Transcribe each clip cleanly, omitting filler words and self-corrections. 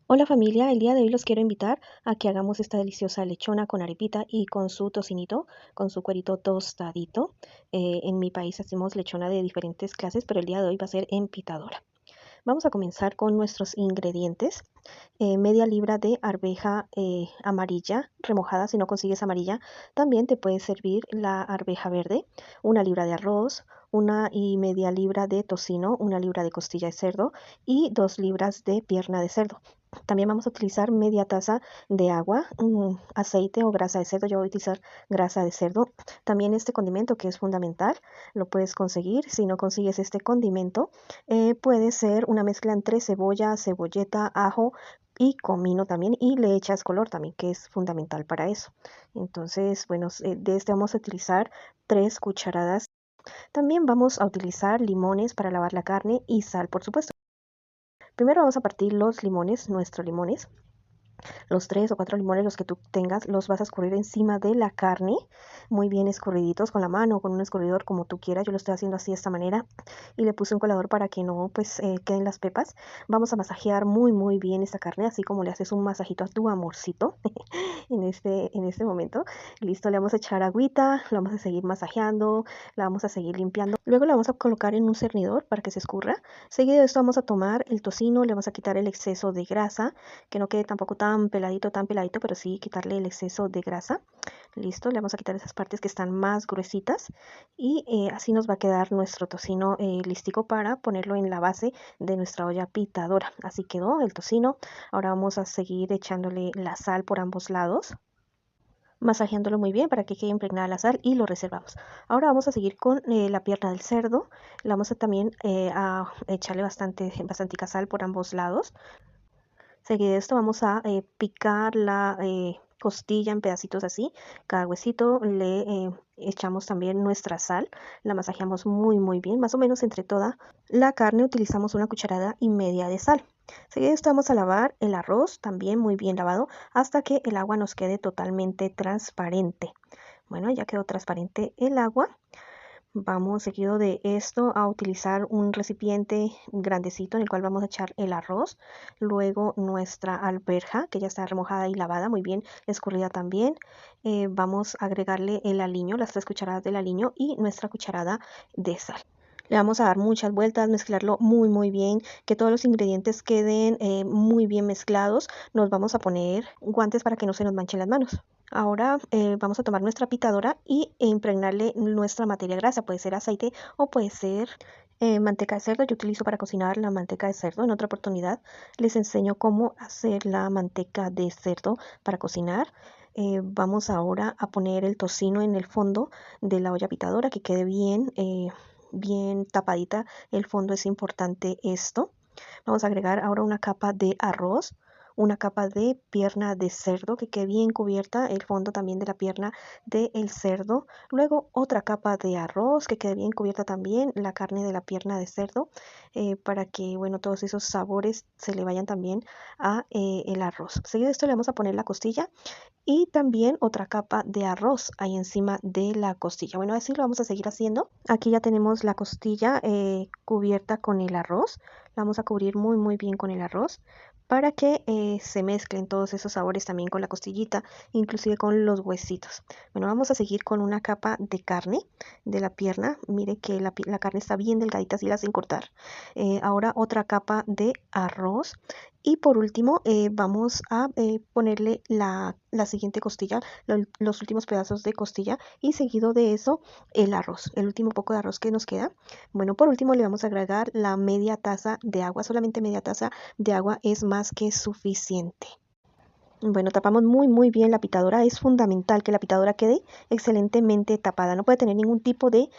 Hola familia, el día de hoy los quiero invitar a que hagamos esta deliciosa lechona con arepita y con su tocinito, con su cuerito tostadito. En mi país hacemos lechona de diferentes clases, pero el día de hoy va a ser en pitadora. Vamos a comenzar con nuestros ingredientes. Media libra de arveja amarilla remojada. Si no consigues amarilla, también te puede servir la arveja verde. Una libra de arroz, una y media libra de tocino, una libra de costilla de cerdo y 2 libras de pierna de cerdo. También vamos a utilizar media taza de agua, aceite o grasa de cerdo. Yo voy a utilizar grasa de cerdo. También este condimento que es fundamental, lo puedes conseguir. Si no consigues este condimento, puede ser una mezcla entre cebolla, cebolleta, ajo y comino también, y le echas color también, que es fundamental para eso. Entonces, bueno, de este vamos a utilizar 3 cucharadas. También vamos a utilizar limones para lavar la carne y sal, por supuesto. Primero vamos a partir los limones, nuestros limones. Los 3 o 4 limones, los que tú tengas, los vas a escurrir encima de la carne, muy bien escurriditos con la mano o con un escurridor como tú quieras. Yo lo estoy haciendo así de esta manera y le puse un colador para que no pues queden las pepas. Vamos a masajear muy bien esta carne, así como le haces un masajito a tu amorcito en este momento. Listo, le vamos a echar agüita, la vamos a seguir masajeando, la vamos a seguir limpiando. Luego la vamos a colocar en un cernidor para que se escurra. Seguido de esto vamos a tomar el tocino, le vamos a quitar el exceso de grasa, que no quede tampoco tan peladito, pero sí quitarle el exceso de grasa. Listo, le vamos a quitar esas partes que están más gruesitas y así nos va a quedar nuestro tocino listico para ponerlo en la base de nuestra olla pitadora. Así quedó el tocino. Ahora vamos a seguir echándole la sal por ambos lados, masajeándolo muy bien para que quede impregnada la sal, y lo reservamos. Ahora vamos a seguir con la pierna del cerdo. Le vamos a también a echarle bastante sal por ambos lados. Seguido de esto vamos a picar la costilla en pedacitos así. Cada huesito le echamos también nuestra sal. La masajeamos muy bien. Más o menos entre toda la carne utilizamos 1,5 cucharadas de sal. Seguido de esto vamos a lavar el arroz, también muy bien lavado, hasta que el agua nos quede totalmente transparente. Bueno, ya quedó transparente el agua. Vamos seguido de esto a utilizar un recipiente grandecito en el cual vamos a echar el arroz, luego nuestra alberja que ya está remojada y lavada, muy bien escurrida también. Vamos a agregarle el aliño, las 3 cucharadas del aliño y nuestra cucharada de sal. Le vamos a dar muchas vueltas, mezclarlo muy bien, que todos los ingredientes queden muy bien mezclados. Nos vamos a poner guantes para que no se nos manchen las manos. Ahora vamos a tomar nuestra pitadora y impregnarle nuestra materia grasa. Puede ser aceite o puede ser manteca de cerdo. Yo utilizo para cocinar la manteca de cerdo. En otra oportunidad les enseño cómo hacer la manteca de cerdo para cocinar. Vamos ahora a poner el tocino en el fondo de la olla pitadora, que quede bien tapadita. El fondo es importante esto. Vamos a agregar ahora una capa de arroz, una capa de pierna de cerdo, que quede bien cubierta el fondo también de la pierna del cerdo. Luego otra capa de arroz, que quede bien cubierta también la carne de la pierna de cerdo, para que, bueno, todos esos sabores se le vayan también a el arroz. Seguido de esto le vamos a poner la costilla y también otra capa de arroz ahí encima de la costilla. Bueno, así lo vamos a seguir haciendo. Aquí ya tenemos la costilla cubierta con el arroz. La vamos a cubrir muy bien con el arroz para que se mezclen todos esos sabores también con la costillita, inclusive con los huesitos. Bueno, vamos a seguir con una capa de carne de la pierna. Mire que la carne está bien delgadita, así la hacen cortar. Ahora otra capa de arroz. Y por último, vamos a ponerle la siguiente costilla, los últimos pedazos de costilla, y seguido de eso el arroz, el último poco de arroz que nos queda. Bueno, por último le vamos a agregar la media taza de agua. Solamente media taza de agua es más que suficiente. Bueno, tapamos muy bien la pitadora. Es fundamental que la pitadora quede excelentemente tapada. No puede tener ningún tipo de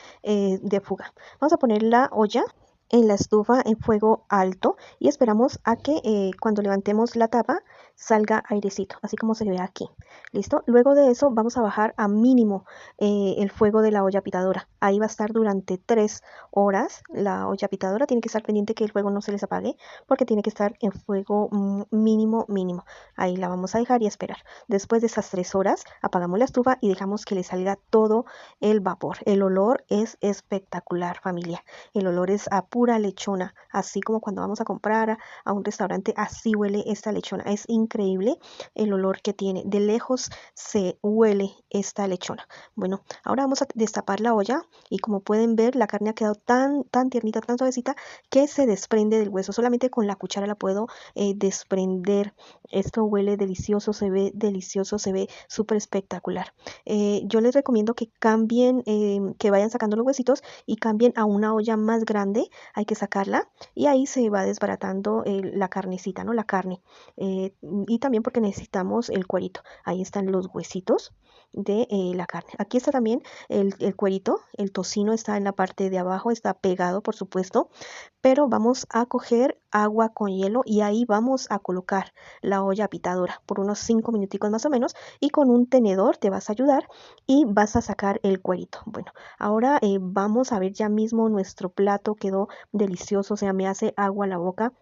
fuga. Vamos a poner la olla en la estufa en fuego alto y esperamos a que cuando levantemos la tapa salga airecito, así como se ve aquí. ¿Listo? Luego de eso vamos a bajar a mínimo el fuego de la olla pitadora. Ahí va a estar durante 3 horas. La olla pitadora tiene que estar pendiente que el fuego no se les apague, porque tiene que estar en fuego mínimo. Ahí la vamos a dejar y esperar. Después de esas 3 horas apagamos la estufa y dejamos que le salga todo el vapor. El olor es espectacular, familia. El olor es a pura lechona, así como cuando vamos a comprar a un restaurante, así huele esta lechona. Es increíble el olor que tiene. De lejos se huele esta lechona. Bueno, ahora vamos a destapar la olla y como pueden ver, la carne ha quedado tan tiernita, tan suavecita que se desprende del hueso. Solamente con la cuchara la puedo desprender. Esto huele delicioso, se ve delicioso, se ve súper espectacular. Yo les recomiendo que cambien, que vayan sacando los huesitos y cambien a una olla más grande. Hay que sacarla y ahí se va desbaratando la carnecita, ¿no? La carne. Y también porque necesitamos el cuerito. Ahí están los huesitos de la carne. Aquí está también el cuerito, el tocino está en la parte de abajo, está pegado, por supuesto, pero vamos a coger agua con hielo y ahí vamos a colocar la olla pitadora por unos 5 minuticos más o menos y con un tenedor te vas a ayudar y vas a sacar el cuerito. Bueno, ahora vamos a ver ya mismo nuestro plato quedó delicioso, o sea, me hace agua la boca.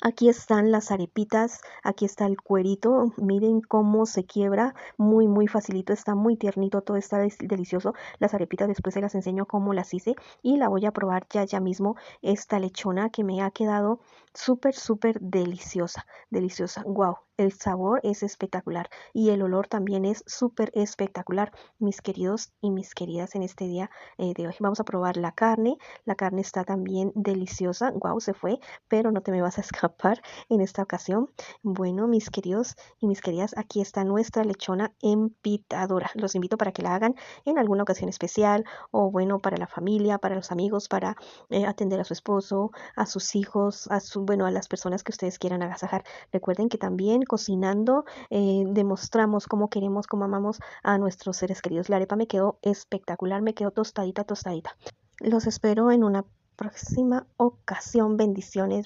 Aquí están las arepitas, aquí está el cuerito, miren cómo se quiebra, muy facilito, está muy tiernito, todo está delicioso. Las arepitas después se las enseño cómo las hice y la voy a probar ya mismo esta lechona que me ha quedado súper deliciosa, deliciosa. Wow, el sabor es espectacular y el olor también es súper espectacular, mis queridos y mis queridas en este día de hoy. Vamos a probar la carne está también deliciosa, wow, se fue pero no te me vas a escapar en esta ocasión. Bueno, mis queridos y mis queridas, aquí está nuestra lechona empitadora. Los invito para que la hagan en alguna ocasión especial o bueno, para la familia, para los amigos, para atender a su esposo, a sus hijos, bueno, a las personas que ustedes quieran agasajar. Recuerden que también cocinando demostramos cómo queremos, cómo amamos a nuestros seres queridos. La arepa me quedó espectacular, me quedó tostadita. Los espero en una próxima ocasión. Bendiciones.